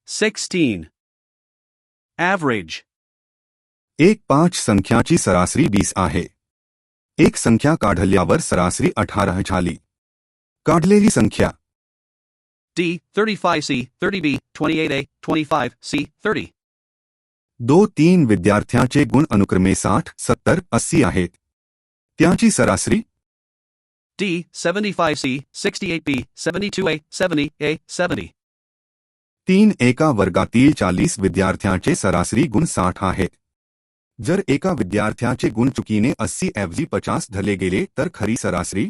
16. Average. एक 5 संख्याची सरासरी 20 आहे. एक संख्या काढल्यावर सरासरी 18 झाली. काढलेली संख्या D. 35C, 30B, 28A, 25C, 30. 2-3 विद्यार्थ्यांचे गुण अनुक्रमे 60, 70, 80 आहेत. त्यांची सरासरी D. 75C, 68B, 72A, 70A, 70. 3 एका वर्गातील 40 विद्यार्थ्यांचे सरासरी गुण 60 आहेत. जर एका विद्यार्थ्याचे गुण चुकीने 80 ऐवजी 50 धरले गेले तर खरी सरासरी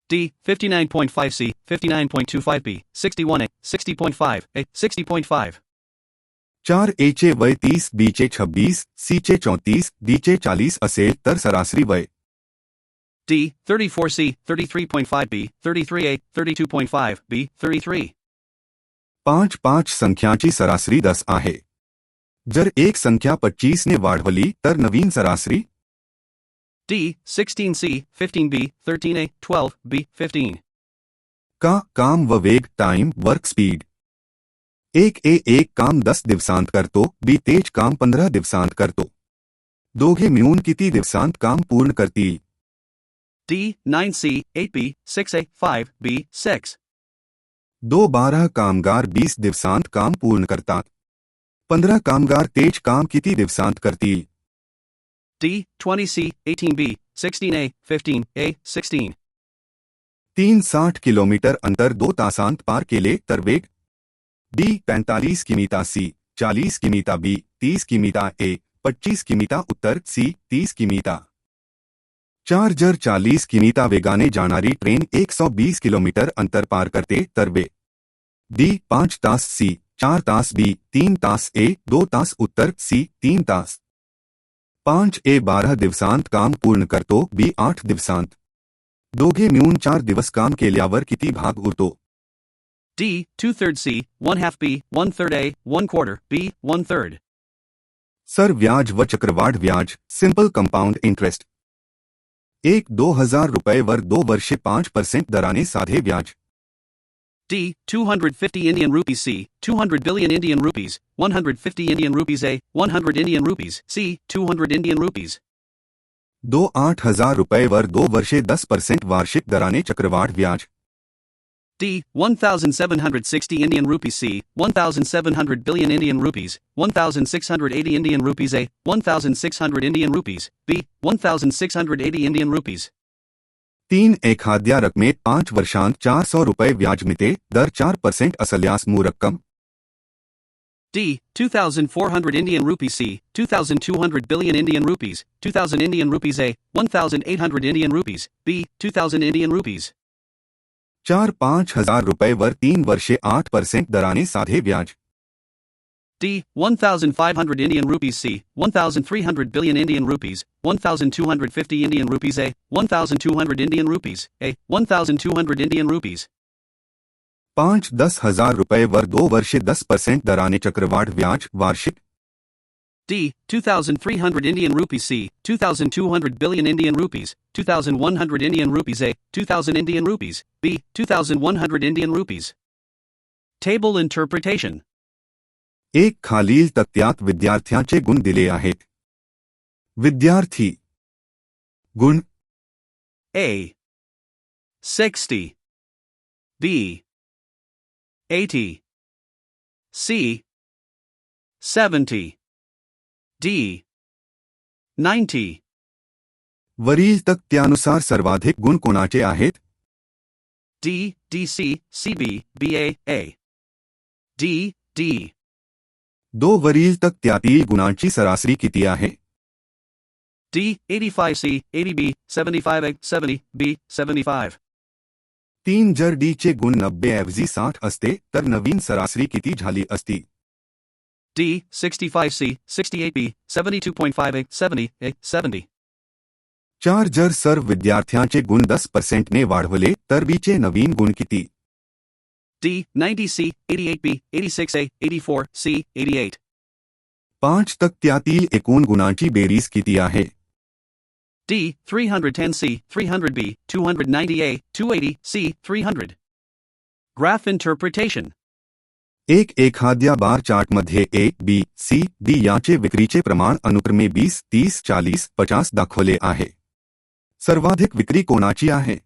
D. 59.5C, 59.25B, 61A, 60.5A, 60.5. 4 ए चे वय 30, बी चे 26, सी चे 34, डी चे 40 असेल तर सरासरी वय D. 34C, 33.5B, 33A, 32.5B, 33. 5 संख्याची सरासरी 10 आहे. जर एक संख्या 25 ने वाढवली तर नवीन सरासरी D. 16C, 15B, 13A, 12B, 15. का काम व वेग टाइम वर्क स्पीड एक काम 10 दिवसांत करतो, बी तेज काम 15 दिवसांत करतो. दोघे मिळून किती दिवसांत काम पूर्ण करतील? D. 9C, 8B, 6A, 5B, 6. 12 कामगार 20 दिवसांत काम पूर्ण करतात. 15 कामगार तेज काम किती दिवसांत करतील? D. 20C, 18B, 16A, 15A, 16. 60 kilometre अंतर 2 तासांत पार केले तर वेग डी 45 किमीता, सी 40 किमीता, बी 30 किमीता, ए 25 किमीता. उत्तर सी 30 किमीता. 4 जर 40 किमीता वेगाने जाणारी ट्रेन 120 किलोमीटर अंतर पार करते तर वेग डी 5 तास, सी 4 तास, बी 3 तास, ए 2 तास. उत्तर सी 3 तास. 5 ए 12 दिवसांत काम पूर्ण करतो, बी 8 दिवसांत. दोघे मिळून 4 दिवस काम केल्यावर किती भाग उरतो? D. 2/3 C, 1/2 B, 1/3 A, 1/4 B, 1/3. Sir व्याज व चक्रवाढ व्याज सिंपल कंपाउंड इंटरेस्ट 2000 रुपये वर 2 वर्षे 5% दराने साधे व्याज D. 250 Indian rupees C, 200 billion Indian rupees, 150 Indian rupees A, 100 Indian rupees C, 200 Indian rupees. 8000 रुपये वर 2 वर्षे 10% वार्षिक दराने चक्रवाढ व्याज D. 1760 Indian rupees C, 1700 billion Indian rupees, 1680 Indian rupees A, 1600 Indian rupees B, 1680 Indian rupees. 3 एखाद्या रकमेत 5 वर्षांत 400 रुपये व्याज मिळते, दर 4% असल्यास मूळ रक्कम D. 2400 Indian rupees C, 2200 billion Indian rupees, 2000 Indian rupees A, 1800 Indian rupees B, 2000 Indian rupees. 4-5 हजार रुपये वर 3 वर्षे 8% दराने साधे व्याज D. 1500 Indian rupees C, 1300 billion Indian rupees, 1250 Indian rupees A, 1200 Indian rupees A, 1200 Indian rupees. 5-10 हजार रुपये वर 2 वर्षे 10% दराने चक्रवाढ व्याज वार्षिक D. 2300 Indian rupees C, 2200 billion Indian rupees, 2100 Indian rupees A, 2000 Indian rupees B, 2100 Indian rupees. Table interpretation. एक खालील तक्त्यात विद्यार्थ्यांचे गुण दिले आहेत. विद्यार्थी गुण A. 60 B. 80 C. 70 D. 90. वरील तक्त्यानुसार सर्वाधिक गुण कोणाचे आहेत? D. DC, CB, BA, A. D. D. 2 वरील तक्त्यातील गुणांची सरासरी किती आहे? D. 85C, 80B, 75A, 70B, 75. 3 जर डी चे गुण 90 ऐवजी 60 असते तर नवीन सरासरी किती झाली असती? D. 65C, 68B, 72.5A, 70A, 70. 4 जर सर्व विद्यार्थ्यांचे गुण 10% ने वाढवले तर बी चे नवीन गुण किती? D. 90C, 88B, 86A, 84C, 88. 5 तक्त्यातील एकूण गुणांची बेरीज किती आहे? D. 310C, 300B, 290A, 280C, 300. Graph interpretation. एक एखाद्या बार चार्टमध्ये ए, बी, सी, डी याचे विक्रीचे प्रमाण अनुक्रमे 20, 30, 40, 50 दाखवले आहे. सर्वाधिक विक्री कोणाची आहे?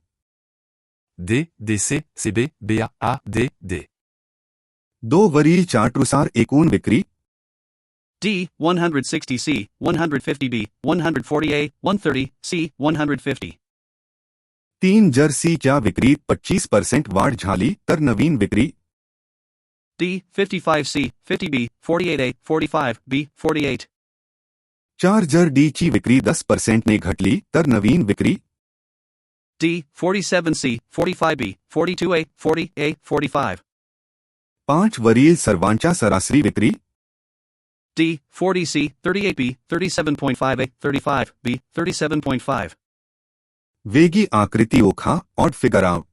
D, DC, CB, BA, A, D, D. दो वरील चार्टनुसार एकूण विक्री D. 160 C. 150 B. 140 A. 130 C. 150. 3 जर सीच्या विक्रीत 25% वाढ झाली तर नवीन विक्री D. 55 C. 50 B. 48 A. 45 B. 48. 4 जर डीची विक्री 10% ने घटली तर नवीन विक्री D. 47 C. 45 B. 42 A. 40 A. 45. 5 वरील सर्वांच्या सरासरी विक्री D. 40 C. 38 B. 37.5 A. 35 B. 37.5. वेगी आकृति ओखा odd figure out.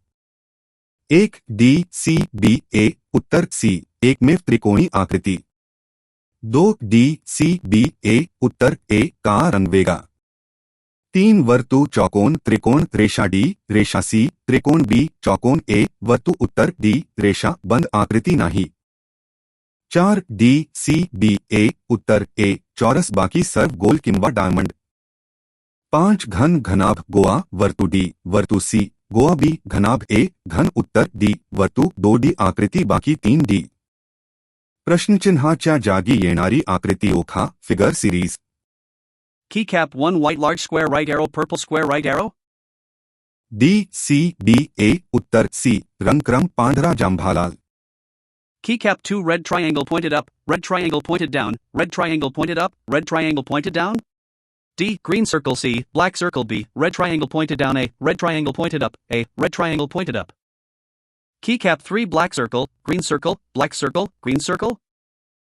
1 D C B A उत्तर सी एकमेव त्रिकोणी आकृति. 2 डी सी बी ए उत्तर ए का रंग वेगा. 3 वर्तु चौकोन त्रिकोण रेशा डी रेशा सी त्रिकोण बी चौकोन ए वर्तु उत्तर डी रेशा बंद आकृति नाही. 4 डी सी बी ए उत्तर ए चौरस बाकी सर्व गोल किंवा डायमंड. 5 घन घनाभ गोआ वर्तु डी वर्तु सी गोआ बी घनाभ ए घन उत्तर डी वर्तु 2 डी आकृति बाकी 3 डी. प्रश्नचिन्हाच्या जागी येणारी आकृति ओखा figure series. Keycap 1 white large square right arrow purple square right arrow. D C B A उत्तर सी रंगक्रम पांढरा जांभालाल. Keycap 2 red triangle pointed up, red triangle pointed down, red triangle pointed up, red triangle pointed down. D. Green circle C, black circle B, red triangle pointed down A, red triangle pointed up A, red triangle pointed up. Keycap 3 black circle, green circle, black circle, green circle.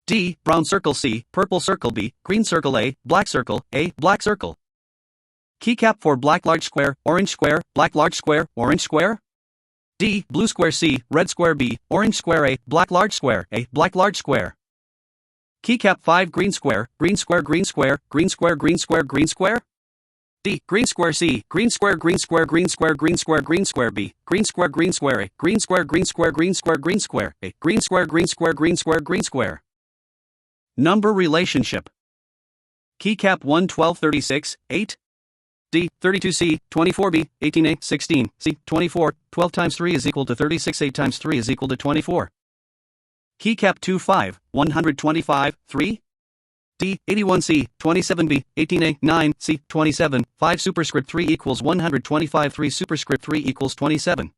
D. Brown circle C, purple circle B, green circle A, black circle A, black circle. Keycap 4 black large square, orange square, black large square, orange square. D. Blue square C, red square B, orange square A, black large square A, black large square. Keycap 5 green square, green square, green square, green square, green square, green square. D. Green square C, green square, green square, green square, green square, green square B, green square, green square A, green square, green square, green square, green square A, green square, green square, green square, green square. Number relationship. Keycap 1 12 36, 8. D. 32C, 24B, 18A, 16, C, 24, 12 times 3 is equal to 36, 8 times 3 is equal to 24. Keycap 2 5, 125, 3. D. 81C, 27B, 18A, 9, C, 27, 5 superscript 3 equals 125, 3 superscript 3 equals 27.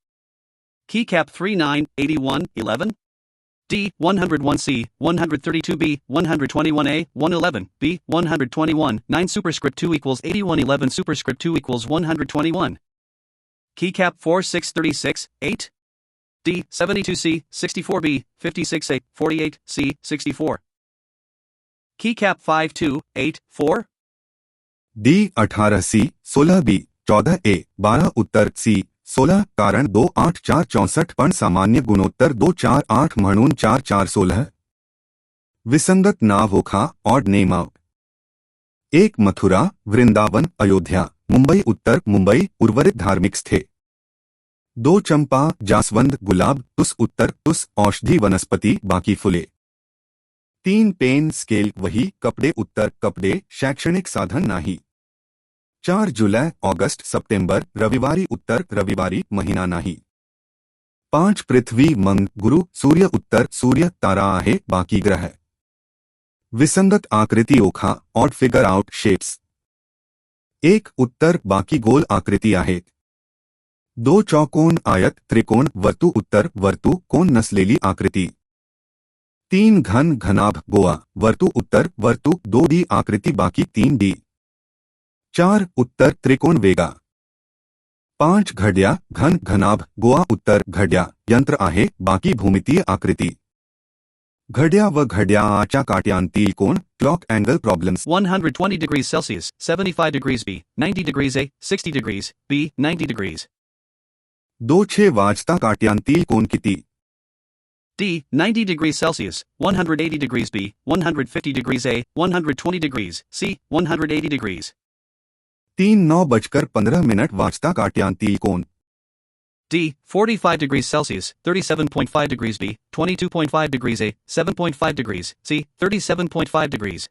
Keycap 3 9, 81, 11. D. 101C, 132B, 121A, 111, B, 121, 9 superscript 2 equals 81, 11 superscript 2 equals 121. Keycap 4 6 36, 8. D. 72C, 64B, 56A, 48C, 64. Keycap 5 2, 8, 4. D 18 C 16 B 14 ए 12 उत्तर सी 16 कारण 2 8 4 64 पण सामान्य गुणोत्तर 2 4 8 म्हणून 4 4 16. विसंगत नाव ओखा odd name out. 1 Mathura Vrindavan Ayodhya Mumbai उत्तर मुंबई उर्वरित धार्मिक स्थे. 2 चंपा जास्वंद गुलाब तुस उत्तर तुस औषधि वनस्पति बाकी फुले. 3 पेन स्केल वही कपडे उत्तर कपडे शैक्षणिक साधन नाही. 4 जुलै ऑगस्ट सप्टेंबर रविवारी उत्तर रविवारी महिना नाही. 5 पृथ्वी मंग गुरु सूर्य उत्तर सूर्य तारा आहे बाकी ग्रह. विसंगत आकृति ओखा ऑड फिगर आउट शेप्स. 1 उत्तर बाकी गोल आकृति आहेत. 2 चौकोन आयत त्रिकोण वर्तु उत्तर वर्तु कोण नसलेली आकृति. 3 घन घनाभ गोआ वर्तु उत्तर वर्तु 2 डी आकृति बाकी 3 डी. 4 उत्तर त्रिकोण वेगा. 5 घड्या घन घनाभ गोआ उत्तर घड्या यंत्र आहे बाकी भूमितीय आकृति. घड्या व घड्याळाच्या काट्यांतील कोण clock angle problems. 120 degrees Celsius, 75 degrees B, 90 degrees A, 60 degrees B, 90 degrees. 2 वाजता काट्यांतील कोण किती. D. 90 degrees Celsius, 180 degrees B, 150 degrees A, 120 degrees C, 180 degrees. 3 9:15 वाजता काट्यांतील कोण. D. 45 degrees Celsius, 37.5 degrees B, 22.5 degrees A, 7.5 degrees C, 37.5 degrees.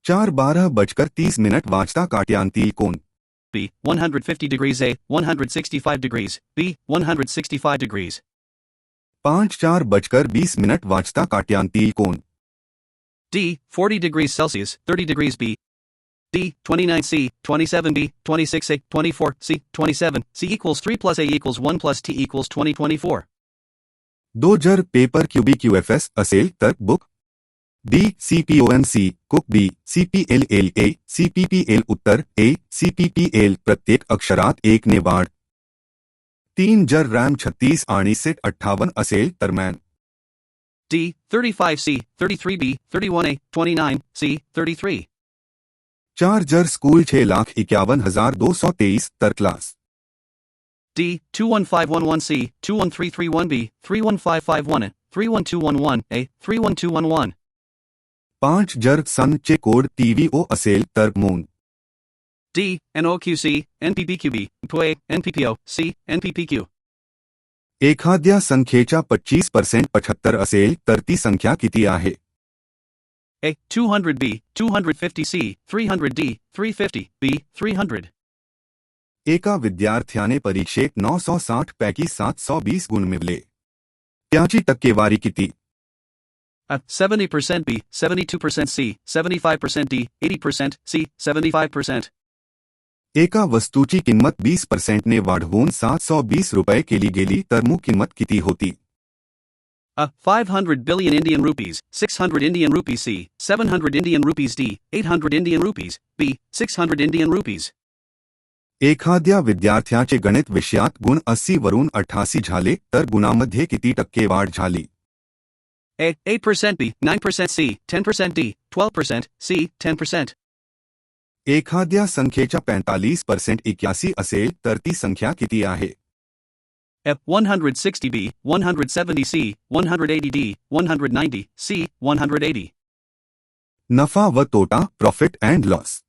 4:12:30 वाजता काट्यांतील कोण? B. 150 degrees A, 165 degrees B, 165 degrees. 5:04:20 वाजता काट्यांतील कोण? D. 40 degrees Celsius, 30 degrees B. D. 29 C, 27 B, 26 A, 24 C, 27 C equals 3 plus A equals 1 plus T equals 2024. 2 जर paper QBQFS असेल तर book. D. CPONC cook B, CPLLA, CPPL Uttar A, CPPL प्रत्येक अक्षरात 1 ने वाढ. 3 जर रॅम 36 आणि set 58 असेल तर man. D. 35 C, 33 B, 31 A, 29 C, 33. 4 जर स्कूल 6,51,223 तर class. D. 21511 C, 21331 B, 31551 A, 31211 A, 31211. 5 जर सन चे कोड TVO असेल तर moon. D. NOQC, NPPQB, POA, NPPO, C, NPPQ. एखाद्या संख्येच्या 25% 75 असेल तर ती संख्या किती आहे? A. 200 B, 250 C, 300 D, 350 B, 300. एका विद्यार्थ्याने परीक्षेत 960 पैकी 720 गुण मिळवले. त्याची टक्केवारी किती? A. 70% B, 72% C, 75% D, 80% C, 75%. एका वस्तूची किंमत 20% ने वाढवून 720 रुपये केली गेली तर मूळ किंमत किती होती? A. 500 billion Indian rupees, 600 Indian rupees C, 700 Indian rupees D, 800 Indian rupees B, 600 Indian rupees. एखाद्या विद्यार्थ्याचे गणित विषयात गुण 80 वरून 88 झाले तर गुणामध्ये किती टक्के वाढ झाली? A. 8% B, 9% C, 10% D, 12% C, 10%. एखाद्या संख्येच्या 45% 81 असेल तर ती संख्या किती आहे? F. 160 B, 170 C, 180 D, 190 C, 180. नफा व तोटा प्रॉफिट अँड लॉस.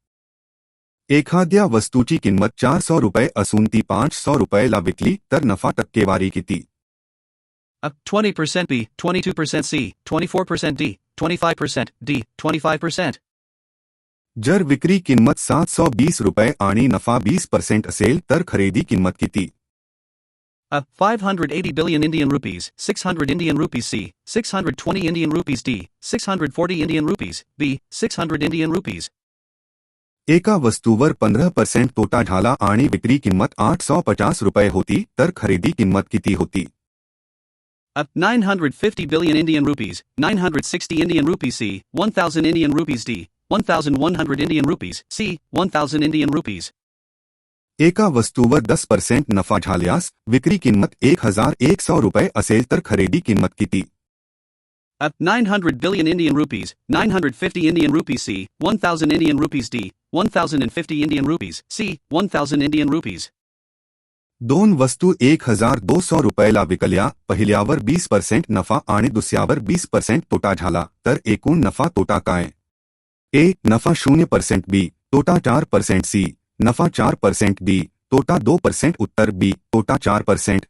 एखाद्या वस्तूची किंमत 400 रुपये असून ती 500 रुपयाला विकली तर नफा टक्केवारी किती? A. 20% B, 22% C, 24% D, 25% D, 25%. जर विक्री किंमत 720 रुपये आणि नफा 20% असेल तर खरेदी किंमत किती? A. 580 billion Indian rupees, 600 Indian rupees C, 620 Indian rupees D, 640 Indian rupees B, 600 Indian rupees. एका वस्तूवर 15% तोटा झाला आणि विक्री किंमत 850 रुपये होती तर खरेदी किंमत किती होती? A. 950 billion Indian rupees, 960 Indian rupees C, 1000 Indian rupees D, 1100 Indian rupees C, 1000 Indian rupees. एका वस्तूवर 10% नफा झाल्यास विक्री किंमत 1100 रुपये असेल तर खरेदी किंमत किती? A. 900 billion Indian rupees, 950 Indian rupees C, 1000 Indian rupees D, 1050 Indian rupees C, 1000 Indian rupees. 2 वस्तू 1200 रुपयाला विकल्या, पहिल्यावर 20% नफा आणि दुसऱ्यावर 20% तोटा झाला तर एकूण नफा तोटा काय? A. नफा 0% B, तोटा 4% C, नफा 4% D, तोटा 2% उत्तर B, तोटा 4%.